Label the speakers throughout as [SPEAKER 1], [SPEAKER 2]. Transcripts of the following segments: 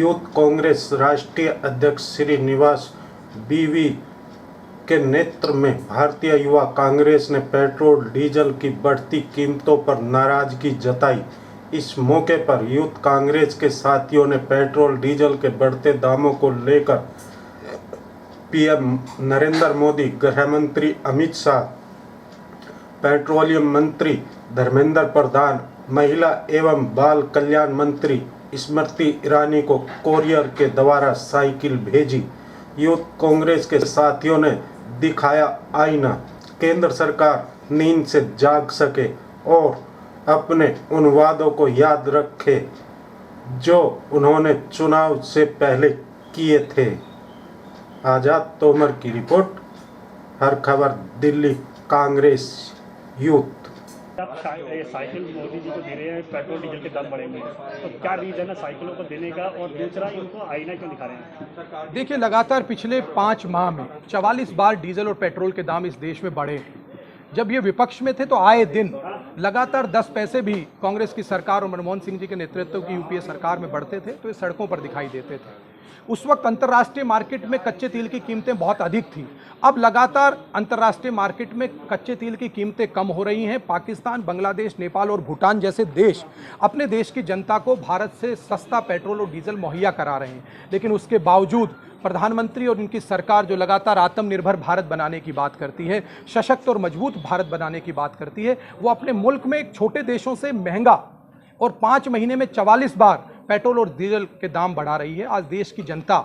[SPEAKER 1] Youth Congress राष्ट्रीय अध्यक्ष श्रीनिवास बीवी के नेतृत्व में भारतीय युवा कांग्रेस ने पेट्रोल डीजल की बढ़ती कीमतों पर नाराजगी जताई। इस मौके पर यूथ कांग्रेस के साथियों ने पेट्रोल डीजल के बढ़ते दामों को लेकर पीएम नरेंद्र मोदी, गृह मंत्री अमित शाह, पेट्रोलियम मंत्री धर्मेंद्र प्रधान, महिला एवं बाल कल्याण मंत्री स्मृति ईरानी को कोरियर के द्वारा साइकिल भेजी। यूथ कांग्रेस के साथियों ने दिखाया आईना, केंद्र सरकार नींद से जाग सके और अपने उन वादों को याद रखे जो उन्होंने चुनाव से पहले किए थे। आजाद तोमर की रिपोर्ट, हर खबर दिल्ली कांग्रेस यूथ।
[SPEAKER 2] आप साइकिल मोदी जी को दे रहे हैं, पेट्रोल डीजल के दाम बढ़ेंगे, तो क्या रीजन है साइकिलों को देने का, और दूसरा इनको आईना क्यों दिखा रहे हैं?
[SPEAKER 3] देखिए, लगातार पिछले 5 माह में 44 बार डीजल और पेट्रोल के दाम इस देश में बढ़े हैं। जब ये विपक्ष में थे तो आए दिन लगातार 10 पैसे भी कांग्रेस की सरकार और मनमोहन सिंह जी के नेतृत्व की यूपीए सरकार में बढ़ते थे तो ये सड़कों पर दिखाई देते थे। उस वक्त अंतर्राष्ट्रीय मार्केट में कच्चे तेल की कीमतें बहुत अधिक थी। अब लगातार अंतर्राष्ट्रीय मार्केट में कच्चे तेल की कीमतें कम हो रही हैं। पाकिस्तान, बांग्लादेश, नेपाल और भूटान जैसे देश अपने देश की जनता को भारत से सस्ता पेट्रोल और डीजल मुहैया करा रहे हैं, लेकिन उसके बावजूद प्रधानमंत्री और उनकी सरकार जो लगातार आत्मनिर्भर भारत बनाने की बात करती है, सशक्त और मजबूत भारत बनाने की बात करती है, वो अपने मुल्क में एक छोटे देशों से महंगा और 5 महीने में 44 बार पेट्रोल और डीजल के दाम बढ़ा रही है। आज देश की जनता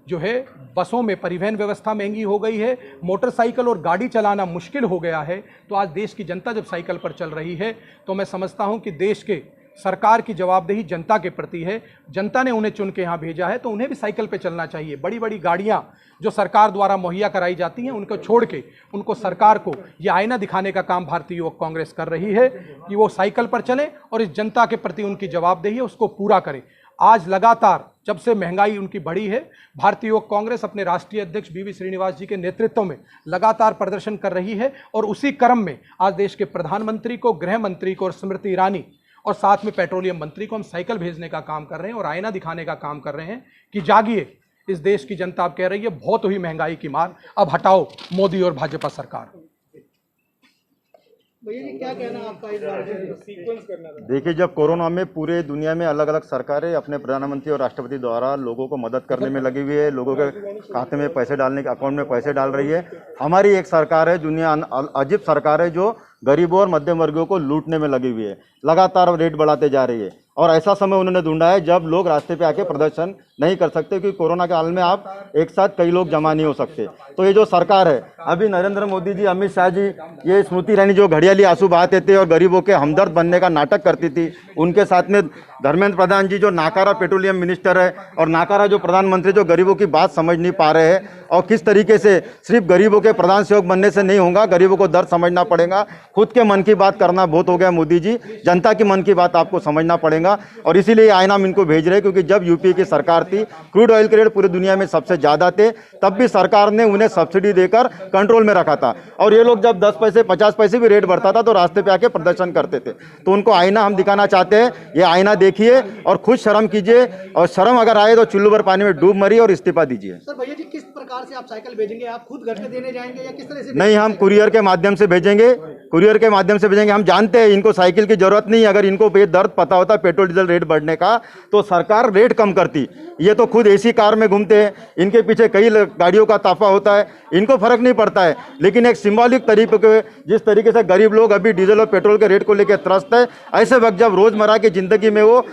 [SPEAKER 3] जो है, बसों में परिवहन व्यवस्था महंगी हो गई है, मोटरसाइकिल और गाड़ी चलाना मुश्किल हो गया है। तो आज देश की जनता जब साइकिल पर चल रही है तो मैं समझता हूं कि देश के सरकार की जवाबदेही जनता के प्रति है। जनता ने उन्हें चुन के यहाँ भेजा है तो उन्हें भी साइकिल पे चलना चाहिए। बड़ी बड़ी गाड़ियाँ जो सरकार द्वारा मुहैया कराई जाती हैं उनको छोड़ के उनको सरकार को ये आईना दिखाने का काम भारतीय युवक कांग्रेस कर रही है कि वो साइकिल पर चलें और इस जनता के प्रति उनकी जवाबदेही है उसको पूरा करें। आज लगातार जब से महंगाई उनकी बढ़ी है, भारतीय युवक कांग्रेस अपने राष्ट्रीय अध्यक्ष बीवी श्रीनिवास जी के नेतृत्व में लगातार प्रदर्शन कर रही है और उसी क्रम में आज देश के प्रधानमंत्री को, गृह मंत्री को और स्मृति ईरानी और साथ में पेट्रोलियम मंत्री को हम साइकिल भेजने का काम कर रहे हैं और आईना दिखाने का काम कर रहे हैं कि जागिए, इस देश की जनता अब कह रही है बहुत हुई महंगाई की मार, अब हटाओ मोदी और भाजपा सरकार।
[SPEAKER 4] भैया जी, क्या कहना आपका इस बारे में? सीक्वेंस करना था।
[SPEAKER 5] देखिए, जब कोरोना में पूरे दुनिया में अलग अलग सरकारें अपने प्रधानमंत्री और राष्ट्रपति द्वारा लोगों को मदद करने में लगी हुई है, लोगों के खाते में पैसे डालने के, अकाउंट में पैसे डाल रही है। हमारी एक सरकार है, दुनिया अजीब सरकार है जो गरीबों और मध्यम वर्गों को लूटने में लगी हुई है, लगातार रेट बढ़ाते जा रही है। और ऐसा समय उन्होंने ढूंढा है जब लोग रास्ते पे आके प्रदर्शन नहीं कर सकते, क्योंकि कोरोना के हाल में आप एक साथ कई लोग जमा नहीं हो सकते। तो ये जो सरकार है, अभी नरेंद्र मोदी जी, अमित शाह जी, ये स्मृति ईरानी जो घड़ियाली आंसू बहाते थे और गरीबों के हमदर्द बनने का नाटक करती थी, उनके साथ में धर्मेंद्र प्रधान जी जो नाकारा पेट्रोलियम मिनिस्टर है और नाकारा जो प्रधानमंत्री जो गरीबों की बात समझ नहीं पा रहे हैं और किस तरीके से सिर्फ गरीबों के प्रधान सेवक बनने से नहीं होगा, गरीबों को दर्द समझना पड़ेगा। खुद के मन की बात करना बहुत हो गया मोदी जी, जनता की मन की बात आपको समझना पड़ेगा। और इसीलिए आईना हम इनको भेज रहे हैं, क्योंकि जब यूपीए की सरकार थी, क्रूड ऑयल के रेट पूरी दुनिया में सबसे ज़्यादा थे, तब भी सरकार ने उन्हें सब्सिडी देकर कंट्रोल में रखा था। और ये लोग जब 10 पैसे 50 पैसे भी रेट बढ़ता था तो रास्ते पे आके प्रदर्शन करते थे। तो उनको आईना हम दिखाना चाहते हैं, ये आईना देखिए और खुद शर्म कीजिए, और शर्म अगर आए तो चुल्लू भर पानी में डूब मरिए और इस्तीफा दीजिए।
[SPEAKER 4] सर भैया जी, किस प्रकार से आप साइकिल भेजेंगे? आप खुद घर पे देने जाएंगे या किस तरह से?
[SPEAKER 5] नहीं, हम कुरियर के माध्यम से भेजेंगे, कुरियर के माध्यम से भेजेंगे। हम जानते हैं इनको साइकिल की जरूरत नहीं है। अगर इनको दर्द पता होता पेट्रोल डीजल रेट बढ़ने का तो सरकार रेट कम करती। ये तो खुद एसी कार में घूमते हैं, इनके पीछे कई गाड़ियों का ताफा होता है, इनको फर्क नहीं पड़ता है। लेकिन एक सिंबॉलिक तरीके के, जिस तरीके से गरीब लोग अभी डीजल और पेट्रोल के रेट को लेकर त्रस्त है, ऐसे वक्त जब रोजमर्रा की जिंदगी में वो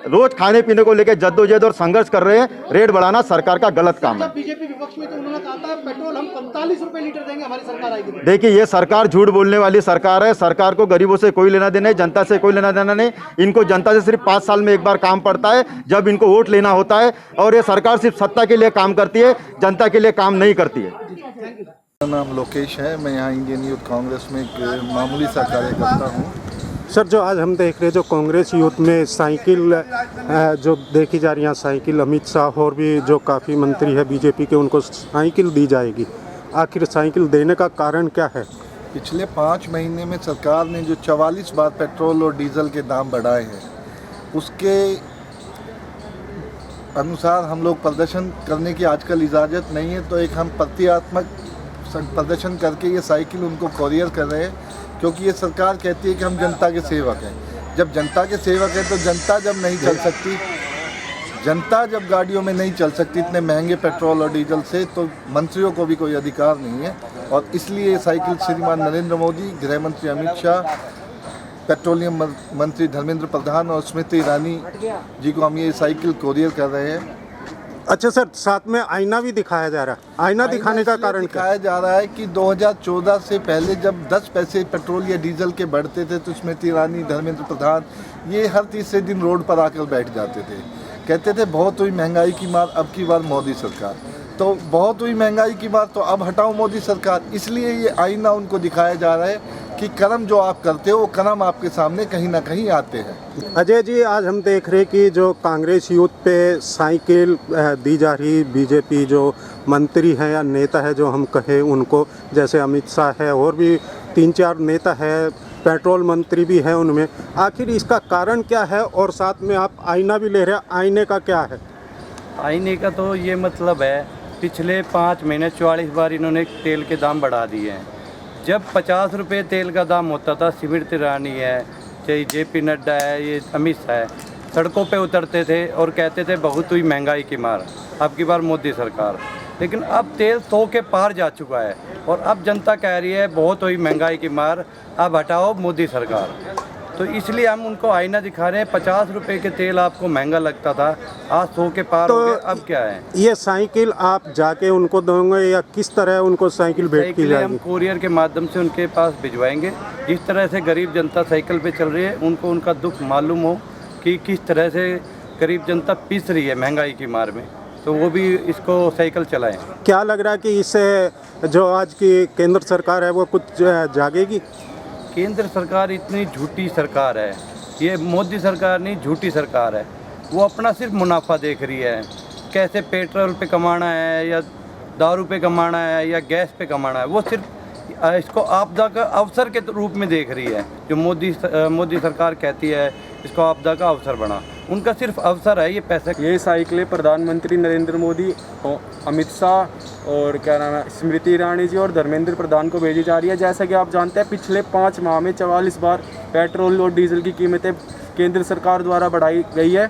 [SPEAKER 5] रोज खाने पीने को लेकर जद्दोजहद और संघर्ष कर रहे हैं, रेट बढ़ाना सरकार का गलत काम है।
[SPEAKER 4] बीजेपी विपक्ष में तो उन्होंने कहा था पेट्रोल हम 45 रुपए लीटर देंगे हमारी सरकार आएगी।
[SPEAKER 5] देखिए, ये सरकार झूठ बोलने वाली सरकार है। सरकार को गरीबों से कोई लेना देना नहीं, जनता से कोई लेना देना नहीं। इनको जनता से सिर्फ 5 साल में एक बार काम पड़ता है, जब इनको वोट लेना होता है। और ये सरकार सिर्फ सत्ता के लिए काम करती है, जनता के लिए काम नहीं करती है।
[SPEAKER 6] मेरा नाम लोकेश है, मैं यहाँ इंडियन यूथ कांग्रेस में एक मामूली सा कार्यकर्ता हूँ।
[SPEAKER 1] सर, जो आज हम देख रहे हैं जो कांग्रेस यूथ में साइकिल जो देखी जा रही है, साइकिल अमित शाह और भी जो काफ़ी मंत्री है बीजेपी के, उनको साइकिल दी जाएगी। आखिर साइकिल देने का कारण क्या है?
[SPEAKER 6] पिछले 5 महीने में सरकार ने जो 44 बार पेट्रोल और डीजल के दाम बढ़ाए हैं, उसके अनुसार हम लोग प्रदर्शन करने की आजकल इजाज़त नहीं है, तो एक हम प्रतीकात्मक प्रदर्शन करके ये साइकिल उनको कोरियर कर रहे हैं, क्योंकि ये सरकार कहती है कि हम जनता के सेवक हैं। जब जनता के सेवक हैं तो जनता जब नहीं चल सकती, जनता जब गाड़ियों में नहीं चल सकती इतने महंगे पेट्रोल और डीजल से, तो मंत्रियों को भी कोई अधिकार नहीं है। और इसलिए ये साइकिल श्रीमान नरेंद्र मोदी, गृह मंत्री अमित शाह, पेट्रोलियम मंत्री धर्मेंद्र प्रधान और स्मृति ईरानी जी को हम ये साइकिल कोरियर कर रहे हैं।
[SPEAKER 1] अच्छा सर, साथ में आईना भी दिखाया जा रहा है। आईना दिखाने का कारण क्या?
[SPEAKER 6] दिखाया जा रहा है कि 2014 से पहले जब 10 पैसे पेट्रोल या डीजल के बढ़ते थे तो स्मृति ईरानी, धर्मेंद्र प्रधान ये हर तीसरे दिन रोड पर आकर बैठ जाते थे, कहते थे बहुत हुई महंगाई की मार, अब की बार मोदी सरकार। तो बहुत हुई महंगाई की मार, तो अब हटाओ मोदी सरकार। इसलिए ये आईना उनको दिखाया जा रहा है कि कर्म जो आप करते हो वो कर्म आपके सामने कहीं ना कहीं आते हैं।
[SPEAKER 1] अजय जी, आज हम देख रहे कि जो कांग्रेस यूथ पे साइकिल दी जा रही, बीजेपी जो मंत्री हैं या नेता है जो हम कहें उनको, जैसे अमित शाह है और भी 3-4 नेता है, पेट्रोल मंत्री भी है उनमें, आखिर इसका कारण क्या है? और साथ में आप आईना भी ले रहे हैं, आईने का क्या है?
[SPEAKER 7] आईने का तो ये मतलब है, पिछले 5 महीने 44 बार इन्होंने तेल के दाम बढ़ा दिए हैं। जब 50 रुपये तेल का दाम होता था, स्मृति ईरानी है, चाहे JP नड्डा है, ये अमित शाह है, सड़कों पे उतरते थे और कहते थे बहुत हुई महंगाई की मार, अब की बार मोदी सरकार। लेकिन अब तेल 100 के पार जा चुका है और अब जनता कह रही है बहुत हुई महंगाई की मार, अब हटाओ मोदी सरकार। तो इसलिए हम उनको आईना दिखा रहे हैं। 50 रुपये के तेल आपको महंगा लगता था, आज 100 के पार हो गए, अब क्या है?
[SPEAKER 1] ये साइकिल आप जाके उनको दोगे या किस तरह उनको साइकिल भेंट की जाएगी?
[SPEAKER 7] हम कोरियर के माध्यम से उनके पास भिजवाएंगे। जिस तरह से गरीब जनता साइकिल पे चल रही है, उनको उनका दुख मालूम हो कि किस तरह से गरीब जनता पिस रही है महंगाई की मार में, तो वो भी इसको साइकिल चलाएं।
[SPEAKER 1] क्या लग रहा है कि इससे जो आज की केंद्र सरकार है वो कुछ जागेगी?
[SPEAKER 7] केंद्र सरकार इतनी झूठी सरकार है, ये मोदी सरकार नहीं, झूठी सरकार है। वो अपना सिर्फ मुनाफा देख रही है, कैसे पेट्रोल पे कमाना है या दारू पे कमाना है या गैस पे कमाना है। वो सिर्फ इसको आपदा का अवसर के रूप में देख रही है। जो मोदी सरकार कहती है इसको आपदा का अवसर बना, उनका सिर्फ अवसर है ये पैसे।
[SPEAKER 8] ये साइकिलें प्रधानमंत्री नरेंद्र मोदी, अमित शाह और क्या नाम है, स्मृति ईरानी जी और धर्मेंद्र प्रधान को भेजी जा रही है। जैसा कि आप जानते हैं, पिछले 5 माह में 44 बार पेट्रोल और डीजल की कीमतें केंद्र सरकार द्वारा बढ़ाई गई है।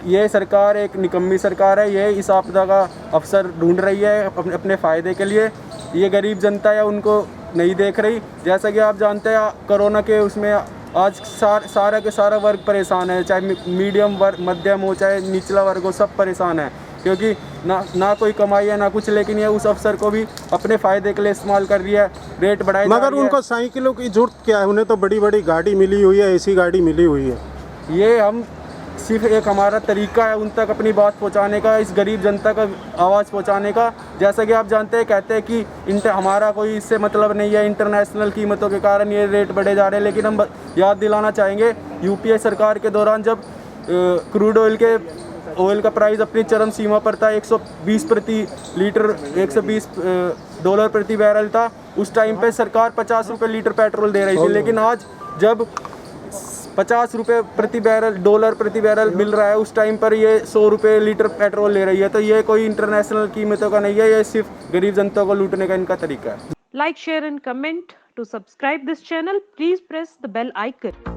[SPEAKER 8] ये सरकार एक निकम्मी सरकार है। ये इस आपदा का अवसर ढूंढ रही है अपने फ़ायदे के लिए। ये गरीब जनता है उनको नहीं देख रही। जैसा कि आप जानते हैं, कोरोना के उसमें आज सारा के सारा वर्ग परेशान है, चाहे मीडियम वर्ग, मध्यम हो, चाहे निचला वर्ग हो, सब परेशान है, क्योंकि ना कोई कमाई है ना कुछ। लेकिन ये उस अवसर को भी अपने फ़ायदे के लिए इस्तेमाल कर रही है, रेट बढ़ाई जा रही है।
[SPEAKER 1] मगर उनको साइकिलों की जरूरत क्या है? उन्हें तो बड़ी बड़ी गाड़ी मिली हुई है, ऐसी गाड़ी मिली हुई है।
[SPEAKER 8] ये हम सिर्फ एक हमारा तरीका है उन तक अपनी बात पहुंचाने का, इस गरीब जनता का आवाज़ पहुंचाने का। जैसा कि आप जानते हैं, कहते हैं कि हमारा कोई इससे मतलब नहीं है, इंटरनेशनल कीमतों के कारण ये रेट बढ़े जा रहे हैं। लेकिन हम याद दिलाना चाहेंगे, UPA सरकार के दौरान जब क्रूड ऑयल का प्राइस अपनी चरम सीमा पर था, 120 प्रति लीटर, $120 प्रति बैरल था, उस टाइम पे सरकार 50 रुपये लीटर पेट्रोल दे रही थी। लेकिन आज जब 50 रुपये $1 प्रति बैरल मिल रहा है, उस टाइम पर ये 100 रुपये लीटर पेट्रोल ले रही है। तो ये कोई इंटरनेशनल कीमतों का नहीं है, ये सिर्फ गरीब जनता को लूटने का इनका तरीका है।
[SPEAKER 9] Like, share and comment. To subscribe this channel, please press the bell icon.